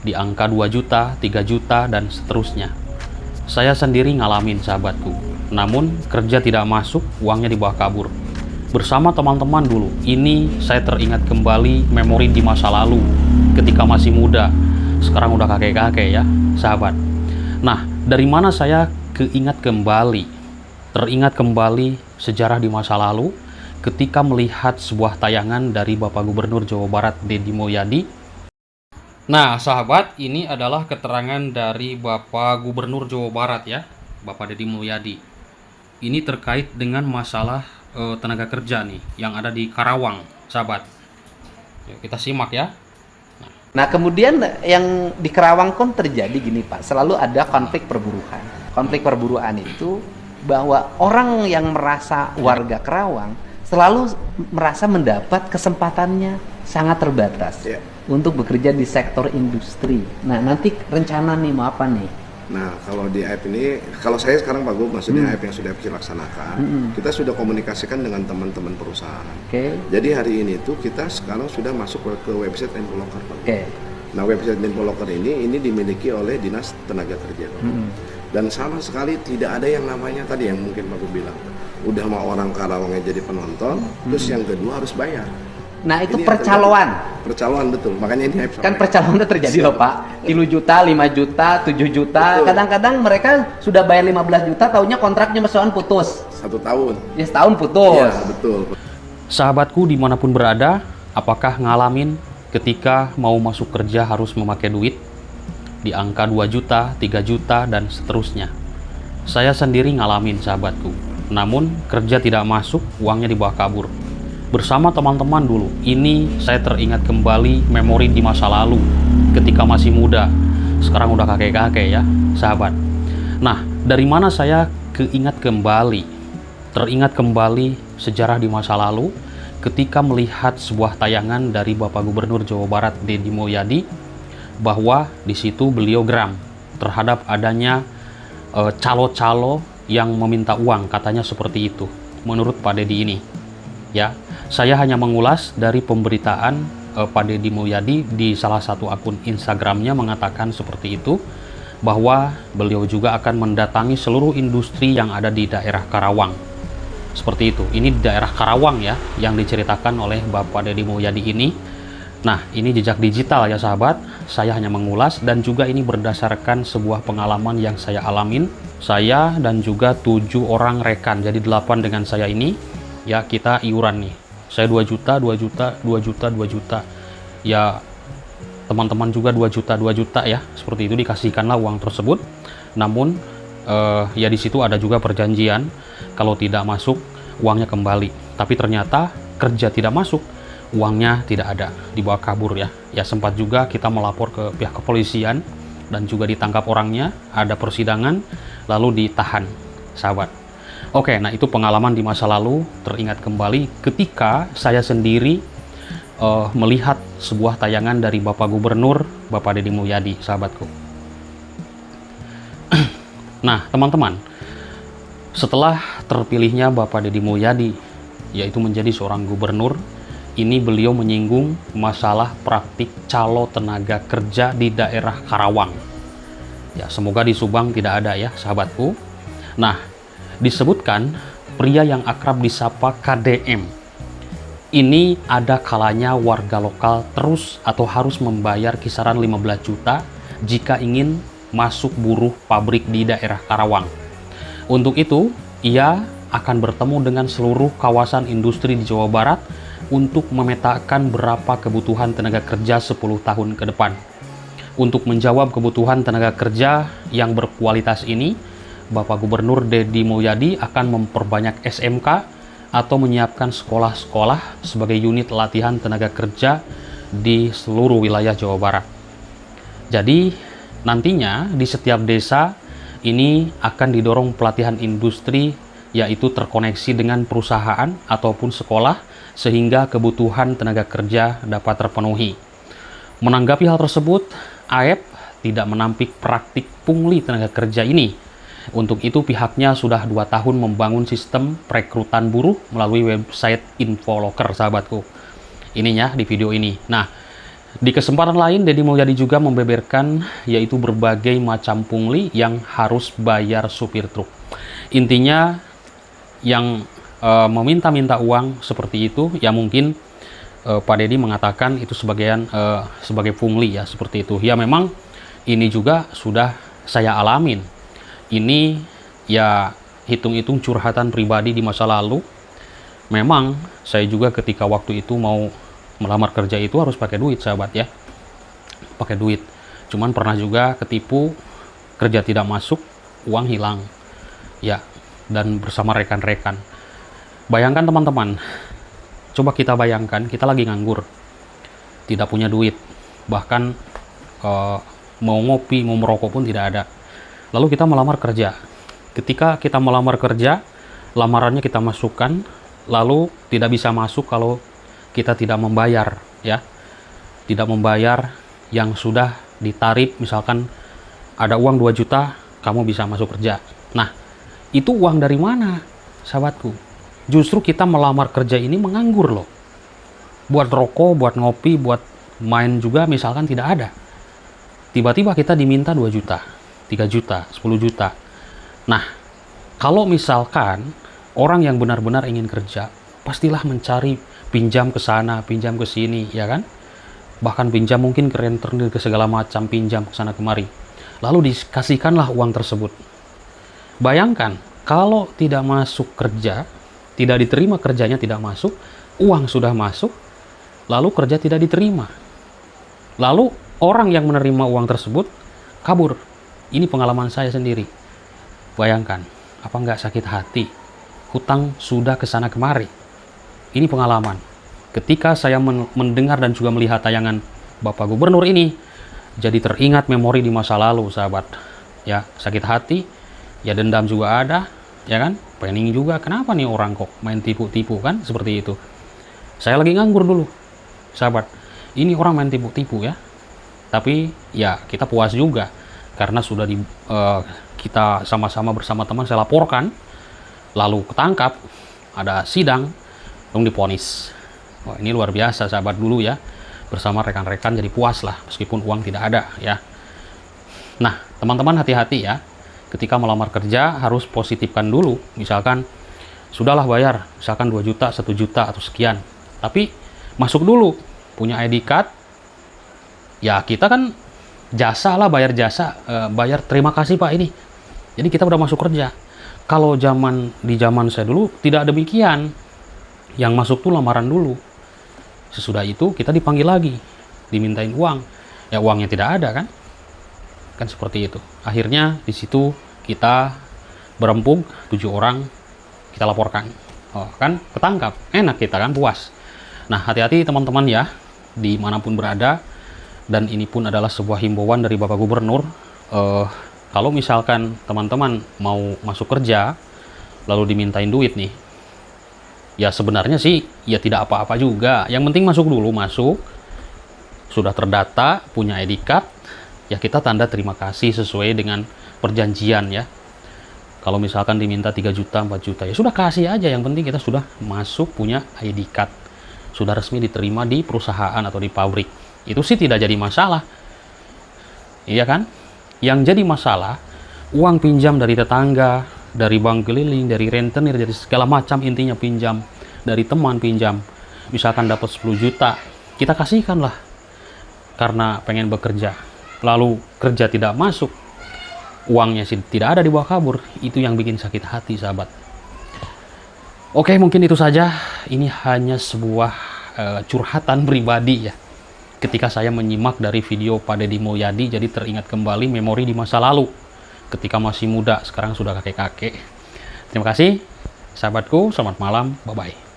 di angka 2 juta, 3 juta, dan seterusnya. Saya sendiri ngalamin sahabatku, namun kerja tidak masuk, uangnya dibawa kabur. Bersama teman-teman dulu, ini saya teringat kembali memori di masa lalu, ketika masih muda, sekarang udah kakek-kakek ya, sahabat. Nah, dari mana saya teringat kembali sejarah di masa lalu, ketika melihat sebuah tayangan dari Bapak Gubernur Jawa Barat, Deddy Mulyadi. Nah, sahabat, ini adalah keterangan dari Bapak Gubernur Jawa Barat ya, Bapak Deddy Mulyadi. Ini terkait dengan masalah tenaga kerja nih yang ada di Karawang, sahabat. Yuk, kita simak ya. Nah, kemudian yang di Karawang pun terjadi gini Pak, selalu ada konflik perburuan. Konflik perburuan itu bahwa orang yang merasa warga Karawang selalu merasa mendapat kesempatannya sangat terbatas untuk bekerja di sektor industri. Nah, nanti rencana nih mau apa nih? Nah, kalau di AIP ini, kalau saya sekarang Pak Gub, maksudnya AIP yang sudah dilaksanakan, kita sudah komunikasikan dengan teman-teman perusahaan. Jadi hari ini tuh kita sekarang sudah masuk ke website Infoloker Pak. Nah, website Infoloker ini dimiliki oleh Dinas Tenaga Kerja. Dan sama sekali tidak ada yang namanya tadi yang mungkin Pak Gub bilang, udah mau orang Karawangnya jadi penonton, terus yang kedua harus bayar. Nah, itu ini percaloan. Percaloan betul. Makanya ini kan percaloan itu terjadi loh Pak. 3 juta, 5 juta, 7 juta. Kadang-kadang mereka sudah bayar 15 juta, taunya kontraknya setahun putus. 1 tahun. Ya, setahun putus. Ya, betul. Sahabatku dimanapun berada, apakah ngalamin ketika mau masuk kerja harus memakai duit di angka 2 juta, 3 juta, dan seterusnya? Saya sendiri ngalamin sahabatku, namun kerja tidak masuk, uangnya dibawa kabur. Bersama teman-teman dulu, ini saya teringat kembali memori di masa lalu, ketika masih muda, sekarang udah kakek-kakek ya, sahabat. Nah, dari mana saya teringat kembali sejarah di masa lalu, ketika melihat sebuah tayangan dari Bapak Gubernur Jawa Barat, Deddy Mulyadi, bahwa di situ beliau geram terhadap adanya calo-calo yang meminta uang, katanya seperti itu, menurut Pak Deddy ini. Ya, saya hanya mengulas dari pemberitaan Pak Deddy Mulyadi di salah satu akun Instagramnya mengatakan seperti itu, bahwa beliau juga akan mendatangi seluruh industri yang ada di daerah Karawang. Seperti itu. Ini di daerah Karawang ya, yang diceritakan oleh Bapak Deddy Mulyadi ini. Nah, ini jejak digital ya sahabat. Saya hanya mengulas dan juga ini berdasarkan sebuah pengalaman yang saya alamin. Saya dan juga 7 orang rekan, jadi 8 dengan saya ini. Ya, kita iuran nih. Saya 2 juta, 2 juta, 2 juta, 2 juta. Ya, teman-teman juga 2 juta ya. Seperti itu dikasihkanlah uang tersebut. Namun ya di situ ada juga perjanjian kalau tidak masuk uangnya kembali. Tapi ternyata kerja tidak masuk, uangnya tidak ada, dibawa kabur ya. Ya sempat juga kita melapor ke pihak kepolisian dan juga ditangkap orangnya, ada persidangan lalu ditahan, sahabat. Oke, nah itu pengalaman di masa lalu, teringat kembali ketika saya sendiri melihat sebuah tayangan dari Bapak Gubernur, Bapak Deddy Mulyadi, sahabatku. Nah, teman-teman, setelah terpilihnya Bapak Deddy Mulyadi, yaitu menjadi seorang gubernur, ini beliau menyinggung masalah praktik calo tenaga kerja di daerah Karawang. Ya, semoga di Subang tidak ada ya, sahabatku. Nah, disebutkan pria yang akrab disapa KDM ini ada kalanya warga lokal terus atau harus membayar kisaran 15 juta jika ingin masuk buruh pabrik di daerah Karawang. Untuk itu, ia akan bertemu dengan seluruh kawasan industri di Jawa Barat untuk memetakan berapa kebutuhan tenaga kerja 10 tahun ke depan. Untuk menjawab kebutuhan tenaga kerja yang berkualitas ini, Bapak Gubernur Deddy Mulyadi akan memperbanyak SMK atau menyiapkan sekolah-sekolah sebagai unit latihan tenaga kerja di seluruh wilayah Jawa Barat. Jadi nantinya di setiap desa ini akan didorong pelatihan industri, yaitu terkoneksi dengan perusahaan ataupun sekolah sehingga kebutuhan tenaga kerja dapat terpenuhi. Menanggapi hal tersebut, AEP tidak menampik praktik pungli tenaga kerja ini. Untuk itu pihaknya sudah 2 tahun membangun sistem perekrutan buruh melalui website Infoloker, sahabatku. Ininya di video ini. Nah, Di kesempatan lain, Deddy Mulyadi juga membeberkan yaitu berbagai macam pungli yang harus bayar supir truk. Intinya yang meminta-minta uang seperti itu, ya mungkin Pak Deddy mengatakan itu sebagai pungli ya, seperti itu. Ya memang ini juga sudah saya alamin. Ini ya hitung-hitung curhatan pribadi di masa lalu. Memang saya juga ketika waktu itu mau melamar kerja itu harus pakai duit, sahabat ya. Pakai duit. Cuman pernah juga ketipu, kerja tidak masuk, uang hilang. Ya, dan bersama rekan-rekan. Bayangkan teman-teman, coba kita bayangkan kita lagi nganggur. Tidak punya duit. Bahkan mau ngopi, mau merokok pun tidak ada. Lalu kita melamar kerja. Ketika kita melamar kerja, lamarannya kita masukkan, lalu tidak bisa masuk kalau kita tidak membayar, ya. Tidak membayar yang sudah ditarik, misalkan ada uang 2 juta, kamu bisa masuk kerja. Nah, itu uang dari mana, sahabatku? Justru kita melamar kerja ini menganggur loh. Buat rokok, buat ngopi, buat main juga misalkan tidak ada. Tiba-tiba kita diminta 2 juta, 3 juta, 10 juta. Nah, kalau misalkan orang yang benar-benar ingin kerja, pastilah mencari pinjam ke sana, pinjam ke sini, ya kan? Bahkan pinjam mungkin ke rentenir, ke segala macam, pinjam ke sana kemari. Lalu dikasihkanlah uang tersebut. Bayangkan, kalau tidak masuk kerja, tidak diterima kerjanya, tidak masuk, uang sudah masuk, lalu kerja tidak diterima. Lalu orang yang menerima uang tersebut kabur. Ini pengalaman saya sendiri. Bayangkan, apa nggak sakit hati? Hutang sudah ke sana kemari. Ini pengalaman. Ketika saya mendengar dan juga melihat tayangan Bapak Gubernur ini, jadi teringat memori di masa lalu, sahabat. Ya, sakit hati, ya dendam juga ada, ya kan? Pening juga, kenapa nih orang kok main tipu-tipu kan? Seperti itu. Saya lagi nganggur dulu, sahabat. Ini orang main tipu-tipu ya. Tapi ya kita puas juga karena sudah kita sama-sama bersama teman saya laporkan, lalu ketangkap, ada sidang, dong diponis. Wah, ini luar biasa sahabat dulu ya, bersama rekan-rekan jadi puas lah meskipun uang tidak ada ya. Nah teman-teman hati-hati ya, ketika melamar kerja harus positifkan dulu. Misalkan sudahlah bayar misalkan 2 juta, 1 juta atau sekian, tapi masuk dulu, punya ID card ya, kita kan jasa lah, bayar jasa, bayar terima kasih Pak ini, jadi kita udah masuk kerja. Kalau di zaman saya dulu tidak demikian. Yang masuk tuh lamaran dulu. Sesudah itu kita dipanggil lagi, dimintain uang. Ya uangnya tidak ada kan? Kan seperti itu. Akhirnya di situ kita berempuk 7 orang, kita laporkan. Oh, kan ketangkap, enak kita kan, puas. Nah hati-hati teman-teman ya, dimanapun berada. Dan ini pun adalah sebuah himbauan dari Bapak Gubernur. Kalau misalkan teman-teman mau masuk kerja, lalu dimintain duit nih, ya sebenarnya sih ya tidak apa-apa juga. Yang penting masuk dulu, masuk. Sudah terdata, punya ID card, ya kita tanda terima kasih sesuai dengan perjanjian ya. Kalau misalkan diminta 3 juta, 4 juta, ya sudah kasih aja. Yang penting kita sudah masuk, punya ID card. Sudah resmi diterima di perusahaan atau di pabrik. Itu sih tidak jadi masalah. Iya kan? Yang jadi masalah, uang pinjam dari tetangga, dari bank keliling, dari rentenir, dari segala macam, intinya pinjam, dari teman pinjam, misalkan dapat 10 juta, kita kasihkan lah karena pengen bekerja, lalu kerja tidak masuk, uangnya sih tidak ada, dibawa kabur. Itu yang bikin sakit hati sahabat. Oke, mungkin itu saja. Ini hanya sebuah curhatan pribadi ya, ketika saya menyimak dari video Pak Deddy Mulyadi, jadi teringat kembali memori di masa lalu ketika masih muda, sekarang sudah kakek-kakek. Terima kasih sahabatku, selamat malam, bye-bye.